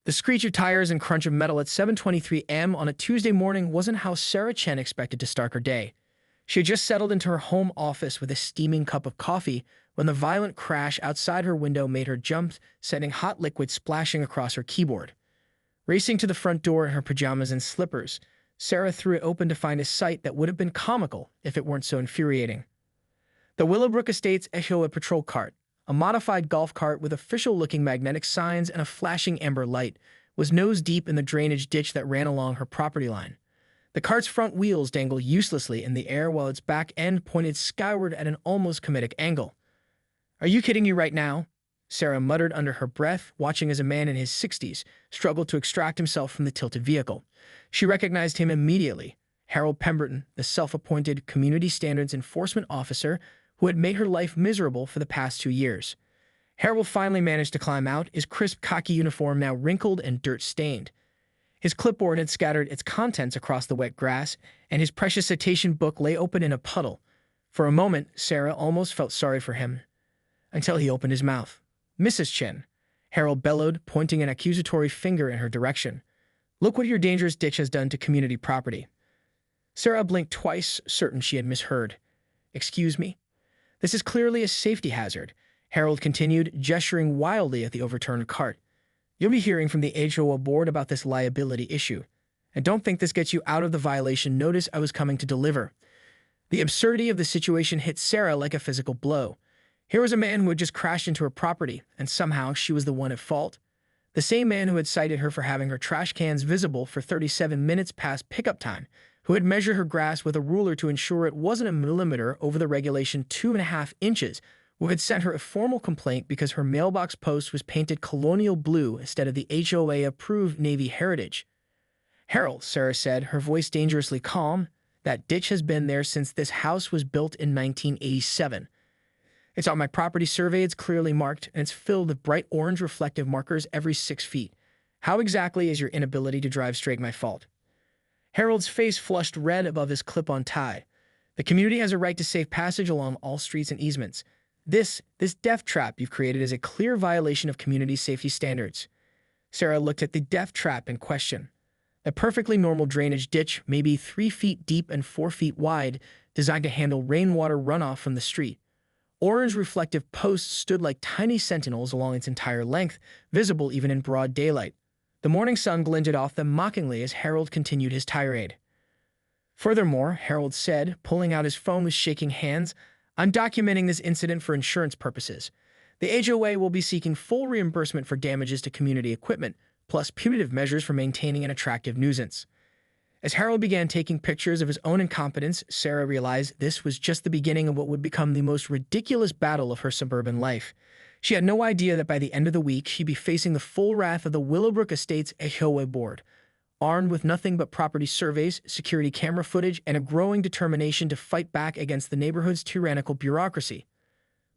The screech of tires and crunch of metal at 7:23 a.m. on a Tuesday morning wasn't how Sarah Chen expected to start her day. She had just settled into her home office with a steaming cup of coffee when the violent crash outside her window made her jump, sending hot liquid splashing across her keyboard. Racing to the front door in her pajamas and slippers, Sarah threw it open to find a sight that would have been comical if it weren't so infuriating. The Willowbrook Estates HOA patrol cart, a modified golf cart with official-looking magnetic signs and a flashing amber light, was nose-deep in the drainage ditch that ran along her property line. The cart's front wheels dangled uselessly in the air while its back end pointed skyward at an almost comedic angle. "Are you kidding me right now?" Sarah muttered under her breath, watching as a man in his 60s struggled to extract himself from the tilted vehicle. She recognized him immediately, Harold Pemberton, the self-appointed Community Standards Enforcement Officer who had made her life miserable for the past 2 years. Harold finally managed to climb out, his crisp khaki uniform now wrinkled and dirt-stained. His clipboard had scattered its contents across the wet grass, and his precious citation book lay open in a puddle. For a moment, Sarah almost felt sorry for him, until he opened his mouth. "Mrs. Chen," Harold bellowed, pointing an accusatory finger in her direction. "Look what your dangerous ditch has done to community property." Sarah blinked twice, certain she had misheard. "Excuse me? This is clearly a safety hazard," Harold continued, gesturing wildly at the overturned cart. "You'll be hearing from the HOA board about this liability issue. And don't think this gets you out of the violation notice I was coming to deliver." The absurdity of the situation hit Sarah like a physical blow. Here was a man who had just crashed into her property, and somehow she was the one at fault. The same man who had cited her for having her trash cans visible for 37 minutes past pickup time, who had measured her grass with a ruler to ensure it wasn't a millimeter over the regulation 2.5 inches, who had sent her a formal complaint because her mailbox post was painted colonial blue instead of the HOA-approved Navy heritage. "Harold," Sarah said, her voice dangerously calm, "that ditch has been there since this house was built in 1987. It's on my property survey, it's clearly marked, and it's filled with bright orange reflective markers every 6 feet. How exactly is your inability to drive straight my fault?" Harold's face flushed red above his clip-on tie. "The community has a right to safe passage along all streets and easements. This death trap you've created is a clear violation of community safety standards." Sarah looked at the death trap in question. A perfectly normal drainage ditch, maybe 3 feet deep and 4 feet wide, designed to handle rainwater runoff from the street. Orange reflective posts stood like tiny sentinels along its entire length, visible even in broad daylight. The morning sun glinted off them mockingly as Harold continued his tirade. "Furthermore," Harold said, pulling out his phone with shaking hands, "I'm documenting this incident for insurance purposes. The HOA will be seeking full reimbursement for damages to community equipment, plus punitive measures for maintaining an attractive nuisance." As Harold began taking pictures of his own incompetence, Sarah realized this was just the beginning of what would become the most ridiculous battle of her suburban life. She had no idea that by the end of the week, she'd be facing the full wrath of the Willowbrook Estates HOA board, armed with nothing but property surveys, security camera footage, and a growing determination to fight back against the neighborhood's tyrannical bureaucracy.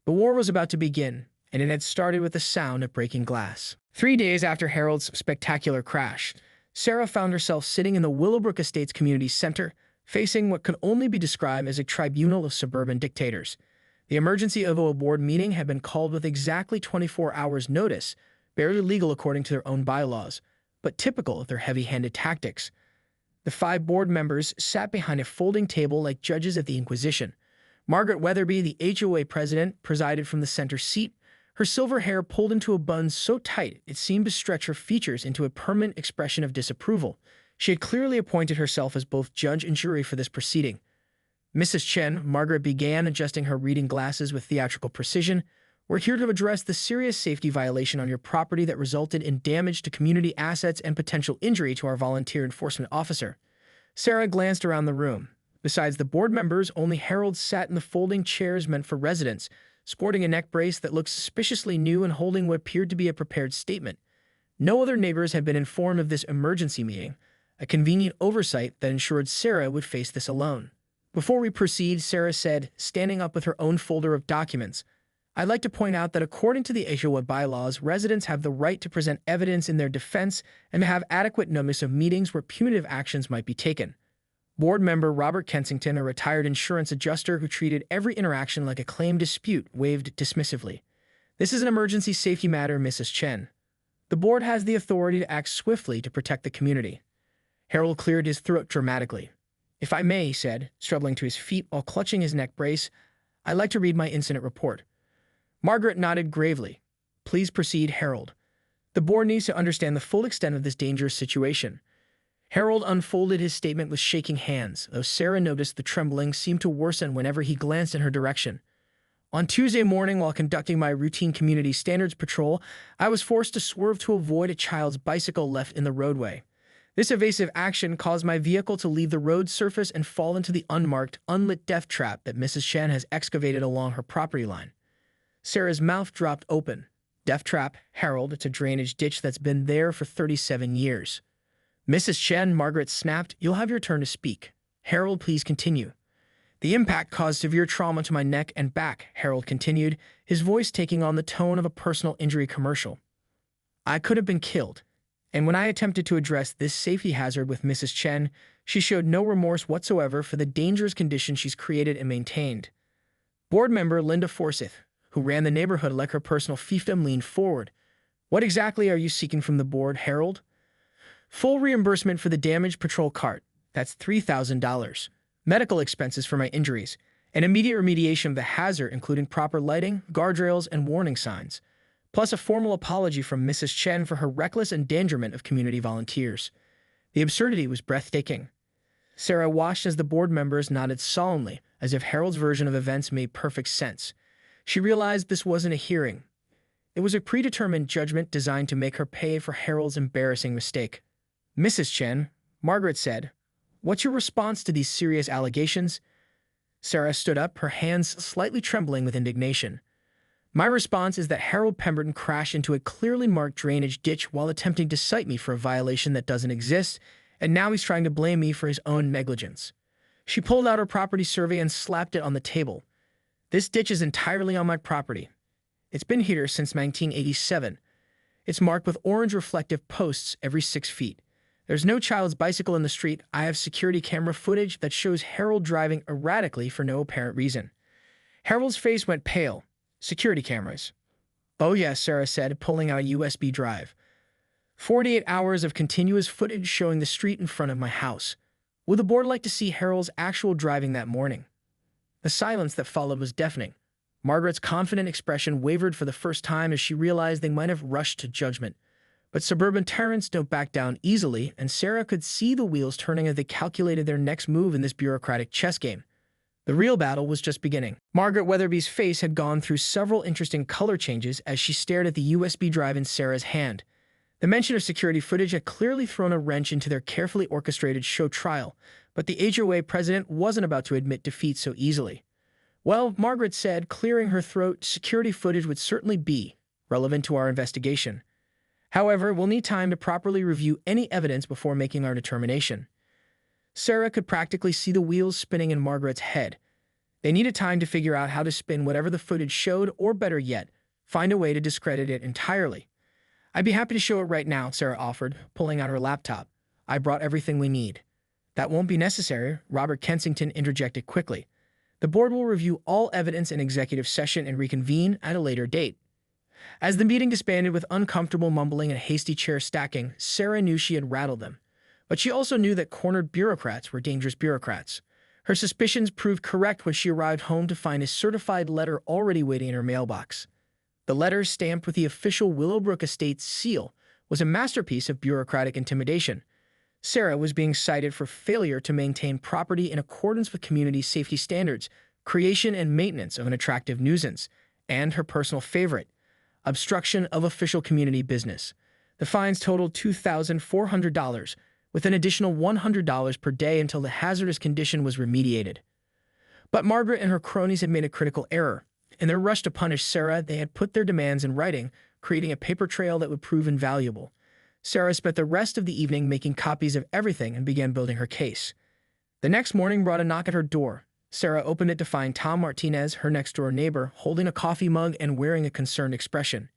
The war was about to begin, and it had started with the sound of breaking glass. 3 days after Harold's spectacular crash, Sarah found herself sitting in the Willowbrook Estates Community Center, facing what could only be described as a tribunal of suburban dictators. The emergency HOA board meeting had been called with exactly 24 hours' notice, barely legal according to their own bylaws, but typical of their heavy-handed tactics. The 5 board members sat behind a folding table like judges at the Inquisition. Margaret Weatherby, the HOA president, presided from the center seat, her silver hair pulled into a bun so tight it seemed to stretch her features into a permanent expression of disapproval. She had clearly appointed herself as both judge and jury for this proceeding. "Mrs. Chen," Margaret began, adjusting her reading glasses with theatrical precision, "we're here to address the serious safety violation on your property that resulted in damage to community assets and potential injury to our volunteer enforcement officer." Sarah glanced around the room. Besides the board members, only Harold sat in the folding chairs meant for residents, sporting a neck brace that looked suspiciously new and holding what appeared to be a prepared statement. No other neighbors had been informed of this emergency meeting, a convenient oversight that ensured Sarah would face this alone. "Before we proceed," Sarah said, standing up with her own folder of documents, "I'd like to point out that according to the HOA bylaws, residents have the right to present evidence in their defense and to have adequate notice of meetings where punitive actions might be taken." Board member Robert Kensington, a retired insurance adjuster who treated every interaction like a claim dispute, waved dismissively. "This is an emergency safety matter, Mrs. Chen." The board has the authority to act swiftly to protect the community. Harold cleared his throat dramatically. If I may, he said, struggling to his feet while clutching his neck brace, I'd like to read my incident report. Margaret nodded gravely. Please proceed, Harold. The board needs to understand the full extent of this dangerous situation. Harold unfolded his statement with shaking hands, though Sarah noticed the trembling seemed to worsen whenever he glanced in her direction. On Tuesday morning, while conducting my routine community standards patrol, I was forced to swerve to avoid a child's bicycle left in the roadway. This evasive action caused my vehicle to leave the road surface and fall into the unmarked, unlit death trap that Mrs. Chen has excavated along her property line. Sarah's mouth dropped open. Death trap, Harold, it's a drainage ditch that's been there for 37 years. Mrs. Chen, Margaret snapped, you'll have your turn to speak. Harold, please continue. The impact caused severe trauma to my neck and back, Harold continued, his voice taking on the tone of a personal injury commercial. I could have been killed, and when I attempted to address this safety hazard with Mrs. Chen, she showed no remorse whatsoever for the dangerous condition she's created and maintained. Board member Linda Forsyth, who ran the neighborhood like her personal fiefdom, leaned forward. What exactly are you seeking from the board, Harold? Full reimbursement for the damaged patrol cart. That's $3,000. Medical expenses for my injuries, and immediate remediation of the hazard, including proper lighting, guardrails, and warning signs, plus a formal apology from Mrs. Chen for her reckless endangerment of community volunteers. The absurdity was breathtaking. Sarah watched as the board members nodded solemnly, as if Harold's version of events made perfect sense. She realized this wasn't a hearing. It was a predetermined judgment designed to make her pay for Harold's embarrassing mistake. Mrs. Chen, Margaret said, what's your response to these serious allegations? Sarah stood up, her hands slightly trembling with indignation. My response is that Harold Pemberton crashed into a clearly marked drainage ditch while attempting to cite me for a violation that doesn't exist, and now he's trying to blame me for his own negligence. She pulled out her property survey and slapped it on the table. This ditch is entirely on my property. It's been here since 1987. It's marked with orange reflective posts every 6 feet. There's no child's bicycle in the street. I have security camera footage that shows Harold driving erratically for no apparent reason. Harold's face went pale. Security cameras. Oh yes, Sarah said, pulling out a USB drive. 48 hours of continuous footage showing the street in front of my house. Would the board like to see Harold's actual driving that morning? The silence that followed was deafening. Margaret's confident expression wavered for the first time as she realized they might have rushed to judgment. But suburban tyrants don't back down easily, and Sarah could see the wheels turning as they calculated their next move in this bureaucratic chess game. The real battle was just beginning. Margaret Weatherby's face had gone through several interesting color changes as she stared at the USB drive in Sarah's hand. The mention of security footage had clearly thrown a wrench into their carefully orchestrated show trial, but the HOA president wasn't about to admit defeat so easily. Well, Margaret said, clearing her throat, security footage would certainly be relevant to our investigation. However, we'll need time to properly review any evidence before making our determination. Sarah could practically see the wheels spinning in Margaret's head. They needed time to figure out how to spin whatever the footage showed, or better yet, find a way to discredit it entirely. I'd be happy to show it right now, Sarah offered, pulling out her laptop. I brought everything we need. That won't be necessary, Robert Kensington interjected quickly. The board will review all evidence in executive session and reconvene at a later date. As the meeting disbanded with uncomfortable mumbling and hasty chair stacking, Sarah knew she had rattled them. But she also knew that cornered bureaucrats were dangerous bureaucrats. Her suspicions proved correct when she arrived home to find a certified letter already waiting in her mailbox. The letter, stamped with the official Willowbrook Estates seal, was a masterpiece of bureaucratic intimidation. Sarah was being cited for failure to maintain property in accordance with community safety standards, creation and maintenance of an attractive nuisance, and her personal favorite, obstruction of official community business. The fines totaled $2,400, with an additional $100 per day until the hazardous condition was remediated. But Margaret and her cronies had made a critical error. In their rush to punish Sarah, they had put their demands in writing, creating a paper trail that would prove invaluable. Sarah spent the rest of the evening making copies of everything and began building her case. The next morning brought a knock at her door. Sarah opened it to find Tom Martinez, her next-door neighbor, holding a coffee mug and wearing a concerned expression.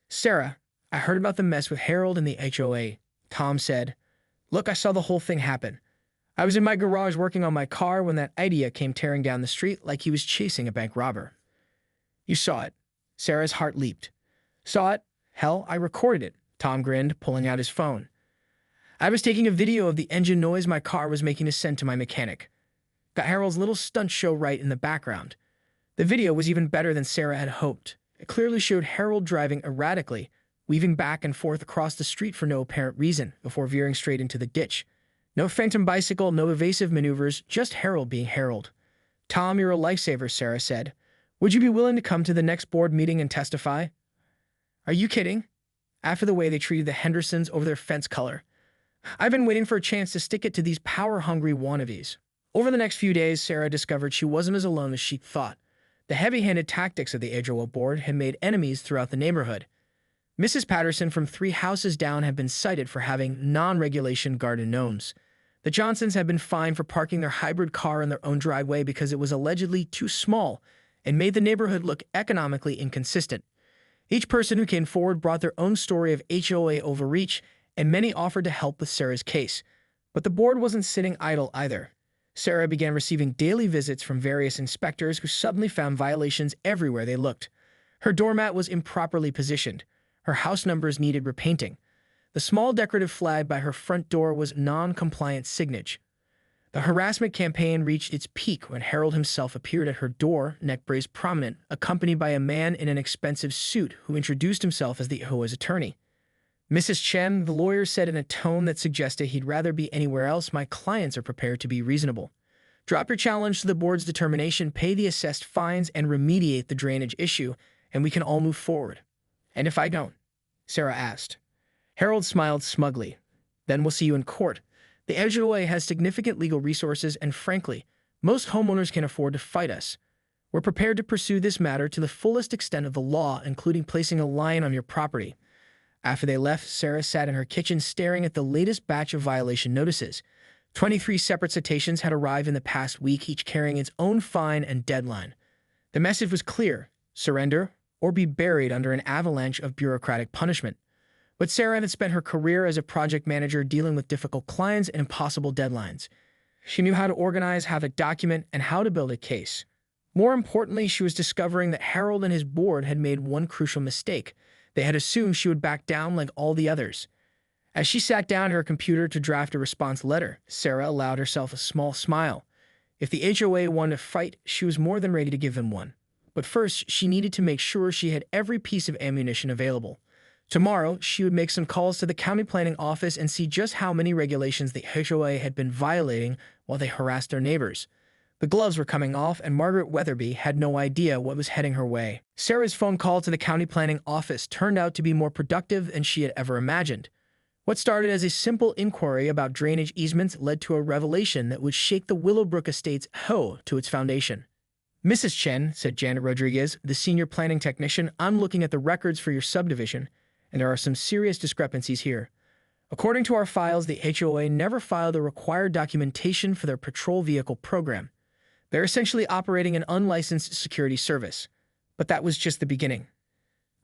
Sarah, I heard about the mess with Harold and the HOA, Tom said. Look, I saw the whole thing happen. I was in my garage working on my car when that idiot came tearing down the street like he was chasing a bank robber. You saw it. Sarah's heart leaped. Saw it? Hell, I recorded it. Tom grinned, pulling out his phone. I was taking a video of the engine noise my car was making to send to my mechanic. Got Harold's little stunt show right in the background. The video was even better than Sarah had hoped. It clearly showed Harold driving erratically, weaving back and forth across the street for no apparent reason, before veering straight into the ditch. No phantom bicycle, no evasive maneuvers, just Harold being Harold. Tom, you're a lifesaver, Sarah said. Would you be willing to come to the next board meeting and testify? Are you kidding? After the way they treated the Hendersons over their fence color. I've been waiting for a chance to stick it to these power-hungry wannabes. Over the next few days, Sarah discovered she wasn't as alone as she thought. The heavy-handed tactics of the HOA board had made enemies throughout the neighborhood. Mrs. Patterson from 3 houses down had been cited for having non-regulation garden gnomes. The Johnsons had been fined for parking their hybrid car in their own driveway because it was allegedly too small and made the neighborhood look economically inconsistent. Each person who came forward brought their own story of HOA overreach, and many offered to help with Sarah's case. But the board wasn't sitting idle either. Sarah began receiving daily visits from various inspectors who suddenly found violations everywhere they looked. Her doormat was improperly positioned. Her house numbers needed repainting. The small decorative flag by her front door was non-compliant signage. The harassment campaign reached its peak when Harold himself appeared at her door, neck brace prominent, accompanied by a man in an expensive suit who introduced himself as the HOA's attorney. Mrs. Chen, the lawyer, said in a tone that suggested he'd rather be anywhere else. My clients are prepared to be reasonable. Drop your challenge to the board's determination, pay the assessed fines, and remediate the drainage issue, and we can all move forward. And if I don't? Sarah asked. Harold smiled smugly. Then we'll see you in court. The HOA has significant legal resources, and frankly, most homeowners can afford to fight us. We're prepared to pursue this matter to the fullest extent of the law, including placing a lion on your property. After they left, Sarah sat in her kitchen staring at the latest batch of violation notices. 23 separate citations had arrived in the past week, each carrying its own fine and deadline. The message was clear: surrender or be buried under an avalanche of bureaucratic punishment. But Sarah had spent her career as a project manager dealing with difficult clients and impossible deadlines. She knew how to organize, how to document, and how to build a case. More importantly, she was discovering that Harold and his board had made one crucial mistake. They had assumed she would back down like all the others. As she sat down at her computer to draft a response letter, Sarah allowed herself a small smile. If the HOA wanted to fight, she was more than ready to give them one. But first, she needed to make sure she had every piece of ammunition available. Tomorrow, she would make some calls to the county planning office and see just how many regulations the HOA had been violating while they harassed their neighbors. The gloves were coming off, and Margaret Weatherby had no idea what was heading her way. Sarah's phone call to the county planning office turned out to be more productive than she had ever imagined. What started as a simple inquiry about drainage easements led to a revelation that would shake the Willowbrook Estate's HOA to its foundation. Mrs. Chen, said Janet Rodriguez, the senior planning technician, I'm looking at the records for your subdivision, and there are some serious discrepancies here. According to our files, the HOA never filed the required documentation for their patrol vehicle program. They're essentially operating an unlicensed security service. But that was just the beginning.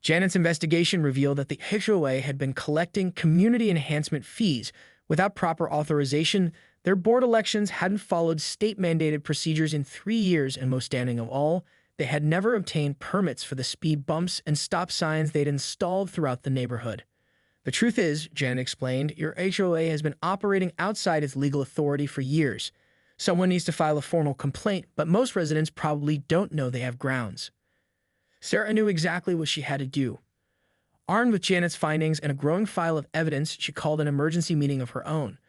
Janet's investigation revealed that the HOA had been collecting community enhancement fees without proper authorization. Their board elections hadn't followed state-mandated procedures in 3 years, and most damning of all, they had never obtained permits for the speed bumps and stop signs they'd installed throughout the neighborhood. The truth is, Janet explained, your HOA has been operating outside its legal authority for years. Someone needs to file a formal complaint, but most residents probably don't know they have grounds. Sarah knew exactly what she had to do. Armed with Janet's findings and a growing file of evidence, she called an emergency meeting of her own.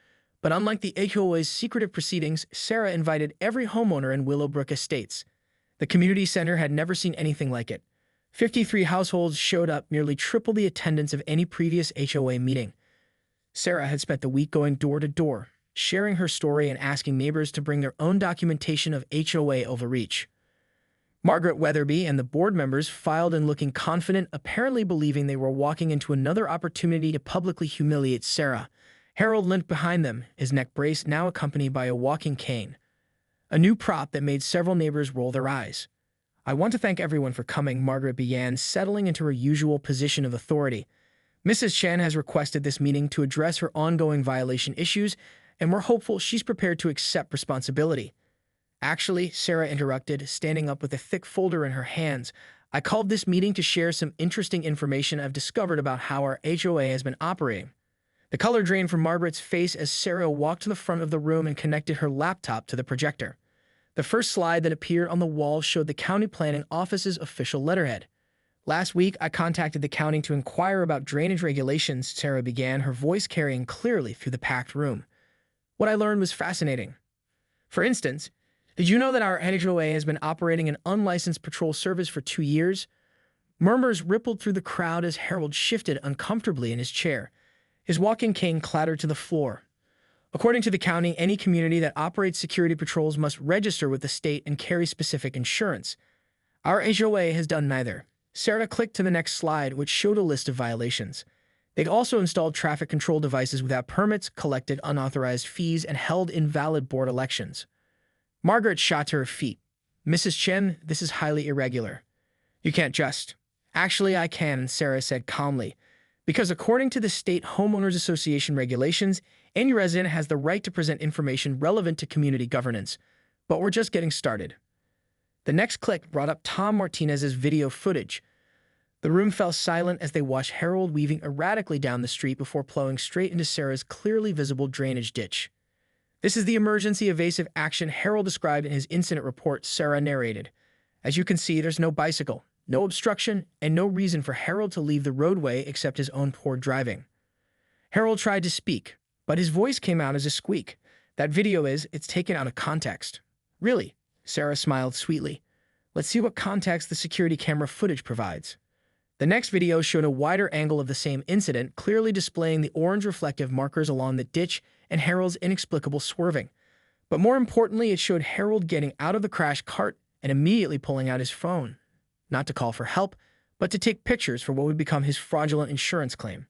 But unlike the HOA's secretive proceedings, Sarah invited every homeowner in Willowbrook Estates. The community center had never seen anything like it. 53 households showed up, nearly triple the attendance of any previous HOA meeting. Sarah had spent the week going door to door, sharing her story and asking neighbors to bring their own documentation of HOA overreach. Margaret Weatherby and the board members filed in looking confident, apparently believing they were walking into another opportunity to publicly humiliate Sarah. Harold limped behind them, his neck brace now accompanied by a walking cane. A new prop that made several neighbors roll their eyes. I want to thank everyone for coming, Margaret began, settling into her usual position of authority. Mrs. Chen has requested this meeting to address her ongoing violation issues, and we're hopeful she's prepared to accept responsibility. Actually, Sarah interrupted, standing up with a thick folder in her hands, I called this meeting to share some interesting information I've discovered about how our HOA has been operating. The color drained from Margaret's face as Sarah walked to the front of the room and connected her laptop to the projector. The first slide that appeared on the wall showed the county planning office's official letterhead. Last week, I contacted the county to inquire about drainage regulations, Sarah began, her voice carrying clearly through the packed room. What I learned was fascinating. For instance, did you know that our HOA has been operating an unlicensed patrol service for 2 years? Murmurs rippled through the crowd as Harold shifted uncomfortably in his chair. His walking cane clattered to the floor. According to the county, any community that operates security patrols must register with the state and carry specific insurance. Our HOA has done neither. Sarah clicked to the next slide, which showed a list of violations. They'd also installed traffic control devices without permits, collected unauthorized fees, and held invalid board elections. Margaret shot to her feet. Mrs. Chen, this is highly irregular. You can't just. Actually, I can, Sarah said calmly. Because according to the State Homeowners Association regulations, any resident has the right to present information relevant to community governance. But we're just getting started. The next click brought up Tom Martinez's video footage. The room fell silent as they watched Harold weaving erratically down the street before plowing straight into Sarah's clearly visible drainage ditch. This is the emergency evasive action Harold described in his incident report, Sarah narrated. As you can see, there's no bicycle, no obstruction, and no reason for Harold to leave the roadway except his own poor driving. Harold tried to speak, but his voice came out as a squeak. That video it's taken out of context. Really? Sarah smiled sweetly. Let's see what context the security camera footage provides. The next video showed a wider angle of the same incident, clearly displaying the orange reflective markers along the ditch and Harold's inexplicable swerving. But more importantly, it showed Harold getting out of the crash cart and immediately pulling out his phone. Not to call for help, but to take pictures for what would become his fraudulent insurance claim.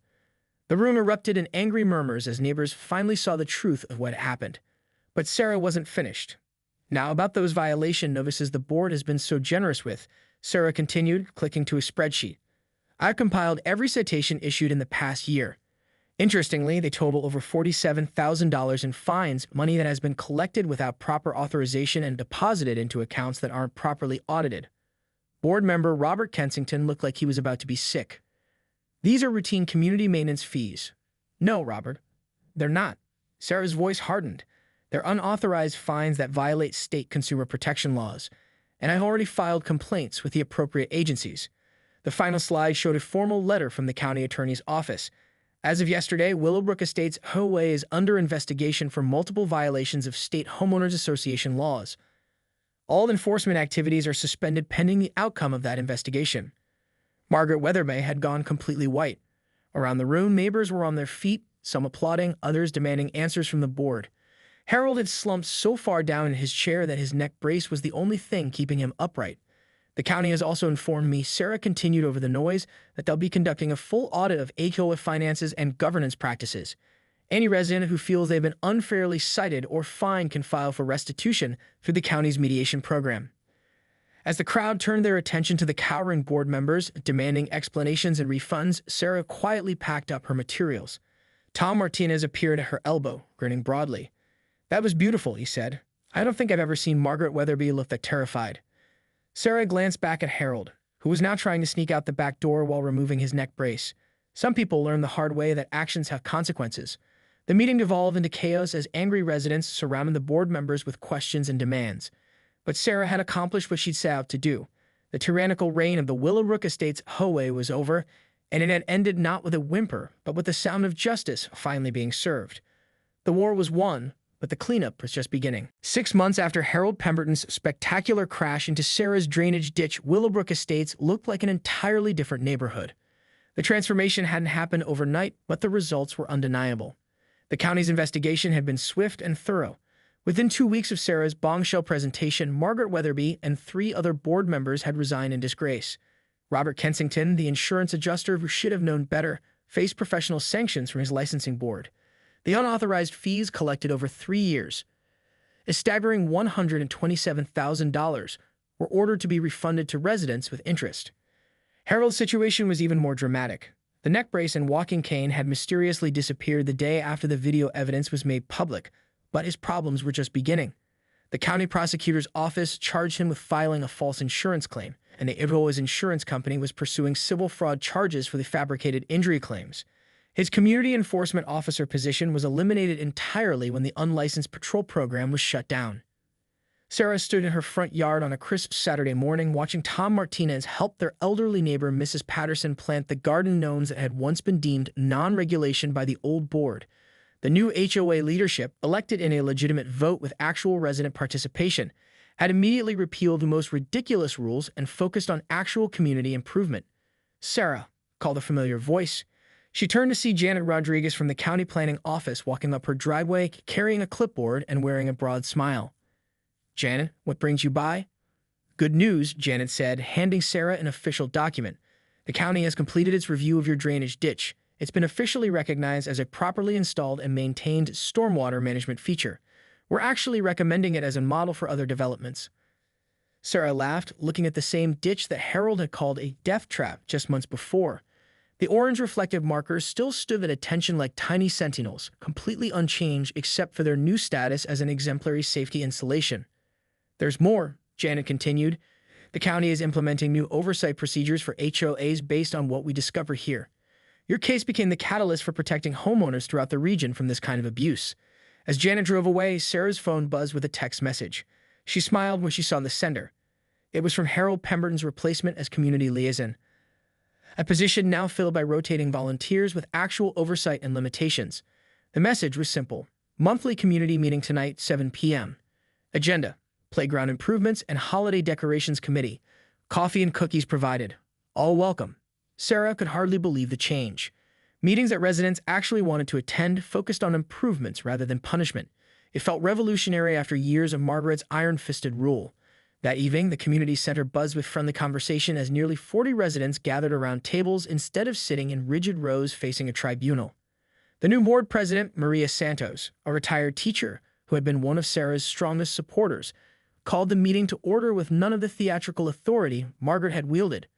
The room erupted in angry murmurs as neighbors finally saw the truth of what happened. But Sarah wasn't finished. Now about those violation notices the board has been so generous with, Sarah continued, clicking to a spreadsheet. I've compiled every citation issued in the past year. Interestingly, they total over $47,000 in fines, money that has been collected without proper authorization and deposited into accounts that aren't properly audited. Board member Robert Kensington looked like he was about to be sick. These are routine community maintenance fees. No, Robert, they're not. Sarah's voice hardened. They're unauthorized fines that violate state consumer protection laws, and I've already filed complaints with the appropriate agencies. The final slide showed a formal letter from the county attorney's office. As of yesterday, Willowbrook Estates HOA is under investigation for multiple violations of state homeowners association laws. All enforcement activities are suspended pending the outcome of that investigation. Margaret Weatherby had gone completely white. Around the room, neighbors were on their feet, some applauding, others demanding answers from the board. Harold had slumped so far down in his chair that his neck brace was the only thing keeping him upright. The county has also informed me, Sarah continued over the noise, that they'll be conducting a full audit of HOA finances and governance practices. Any resident who feels they've been unfairly cited or fined can file for restitution through the county's mediation program. As the crowd turned their attention to the cowering board members, demanding explanations and refunds, Sarah quietly packed up her materials. Tom Martinez appeared at her elbow, grinning broadly. That was beautiful, he said. I don't think I've ever seen Margaret Weatherby look that terrified. Sarah glanced back at Harold, who was now trying to sneak out the back door while removing his neck brace. Some people learn the hard way that actions have consequences. The meeting devolved into chaos as angry residents surrounded the board members with questions and demands. But Sarah had accomplished what she'd set out to do. The tyrannical reign of the Willowbrook Estates HOA was over, and it had ended not with a whimper, but with the sound of justice finally being served. The war was won, but the cleanup was just beginning. 6 months after Harold Pemberton's spectacular crash into Sarah's drainage ditch, Willowbrook Estates looked like an entirely different neighborhood. The transformation hadn't happened overnight, but the results were undeniable. The county's investigation had been swift and thorough. Within 2 weeks of Sarah's bombshell presentation, Margaret Weatherby and 3 other board members had resigned in disgrace. Robert Kensington, the insurance adjuster who should have known better, faced professional sanctions from his licensing board. The unauthorized fees collected over 3 years, a staggering $127,000, were ordered to be refunded to residents with interest. Harold's situation was even more dramatic. The neck brace and walking cane had mysteriously disappeared the day after the video evidence was made public, but his problems were just beginning. The county prosecutor's office charged him with filing a false insurance claim, and the HOA's insurance company was pursuing civil fraud charges for the fabricated injury claims. His community enforcement officer position was eliminated entirely when the unlicensed patrol program was shut down. Sarah stood in her front yard on a crisp Saturday morning watching Tom Martinez help their elderly neighbor Mrs. Patterson plant the garden gnomes that had once been deemed non-regulation by the old board. The new HOA leadership, elected in a legitimate vote with actual resident participation, had immediately repealed the most ridiculous rules and focused on actual community improvement. "Sarah," called a familiar voice. She turned to see Janet Rodriguez from the county planning office walking up her driveway, carrying a clipboard and wearing a broad smile. "Janet, what brings you by?" "Good news," Janet said, handing Sarah an official document. "The county has completed its review of your drainage ditch. It's been officially recognized as a properly installed and maintained stormwater management feature. We're actually recommending it as a model for other developments." Sarah laughed, looking at the same ditch that Harold had called a death trap just months before. The orange reflective markers still stood at attention like tiny sentinels, completely unchanged except for their new status as an exemplary safety installation. "There's more," Janet continued. "The county is implementing new oversight procedures for HOAs based on what we discover here. Your case became the catalyst for protecting homeowners throughout the region from this kind of abuse." As Janet drove away, Sarah's phone buzzed with a text message. She smiled when she saw the sender. It was from Harold Pemberton's replacement as community liaison, a position now filled by rotating volunteers with actual oversight and limitations. The message was simple: monthly community meeting tonight, 7 p.m. Agenda: playground improvements and holiday decorations committee. Coffee and cookies provided. All welcome. Sarah could hardly believe the change. Meetings that residents actually wanted to attend focused on improvements rather than punishment. It felt revolutionary after years of Margaret's iron-fisted rule. That evening, the community center buzzed with friendly conversation as nearly 40 residents gathered around tables instead of sitting in rigid rows facing a tribunal. The new board president, Maria Santos, a retired teacher who had been one of Sarah's strongest supporters, called the meeting to order with none of the theatrical authority Margaret had wielded.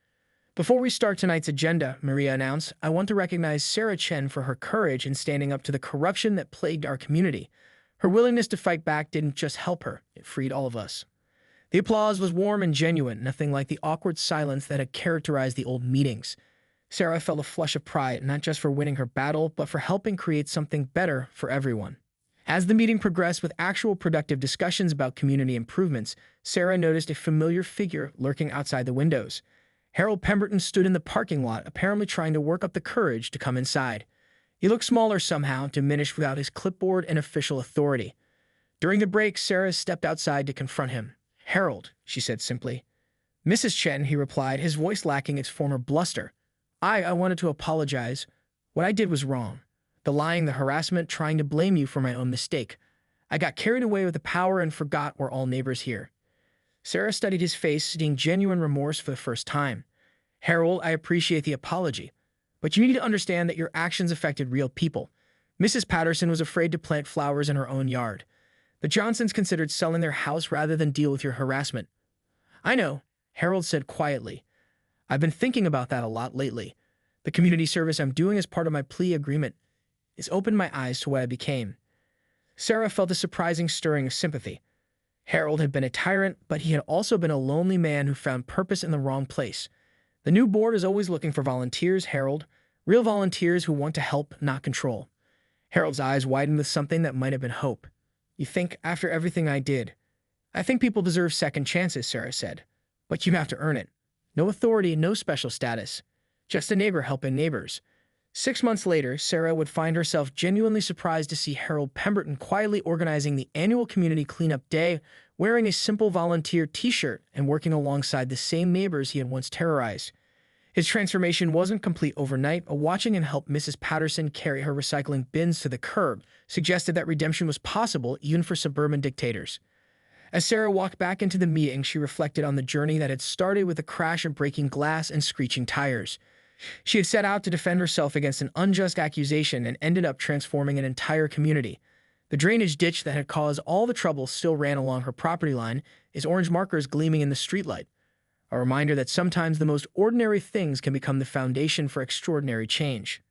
"Before we start tonight's agenda," Maria announced, "I want to recognize Sarah Chen for her courage in standing up to the corruption that plagued our community. Her willingness to fight back didn't just help her, it freed all of us." The applause was warm and genuine, nothing like the awkward silence that had characterized the old meetings. Sarah felt a flush of pride, not just for winning her battle, but for helping create something better for everyone. As the meeting progressed with actual productive discussions about community improvements, Sarah noticed a familiar figure lurking outside the windows. Harold Pemberton stood in the parking lot, apparently trying to work up the courage to come inside. He looked smaller somehow, diminished without his clipboard and official authority. During the break, Sarah stepped outside to confront him. "Harold," she said simply. "Mrs. Chen," he replied, his voice lacking its former bluster. I wanted to apologize. What I did was wrong. The lying, the harassment, trying to blame you for my own mistake. I got carried away with the power and forgot we're all neighbors here." Sarah studied his face, seeing genuine remorse for the first time. "Harold, I appreciate the apology, but you need to understand that your actions affected real people. Mrs. Patterson was afraid to plant flowers in her own yard. The Johnsons considered selling their house rather than deal with your harassment." "I know," Harold said quietly. "I've been thinking about that a lot lately. The community service I'm doing as part of my plea agreement has opened my eyes to what I became." Sarah felt a surprising stirring of sympathy. Harold had been a tyrant, but he had also been a lonely man who found purpose in the wrong place. The new board is always looking for volunteers, Harold. Real volunteers who want to help, not control. Harold's eyes widened with something that might have been hope. "You think, after everything I did?" "I think people deserve second chances," Sarah said. "But you have to earn it. No authority, no special status. Just a neighbor helping neighbors." 6 months later, Sarah would find herself genuinely surprised to see Harold Pemberton quietly organizing the annual community cleanup day, wearing a simple volunteer t-shirt and working alongside the same neighbors he had once terrorized. His transformation wasn't complete overnight, but watching him help Mrs. Patterson carry her recycling bins to the curb suggested that redemption was possible even for suburban dictators. As Sarah walked back into the meeting, she reflected on the journey that had started with a crash of breaking glass and screeching tires. She had set out to defend herself against an unjust accusation and ended up transforming an entire community. The drainage ditch that had caused all the trouble still ran along her property line, its orange markers gleaming in the streetlight. A reminder that sometimes the most ordinary things can become the foundation for extraordinary change.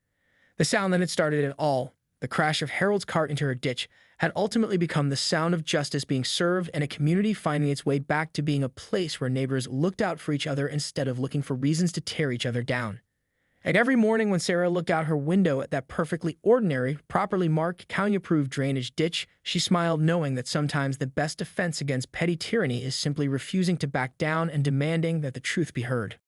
The sound that had started it all, The crash of Harold's cart into her ditch had ultimately become the sound of justice being served and a community finding its way back to being a place where neighbors looked out for each other instead of looking for reasons to tear each other down. And every morning when Sarah looked out her window at that perfectly ordinary, properly marked, county-approved drainage ditch, she smiled, knowing that sometimes the best defense against petty tyranny is simply refusing to back down and demanding that the truth be heard.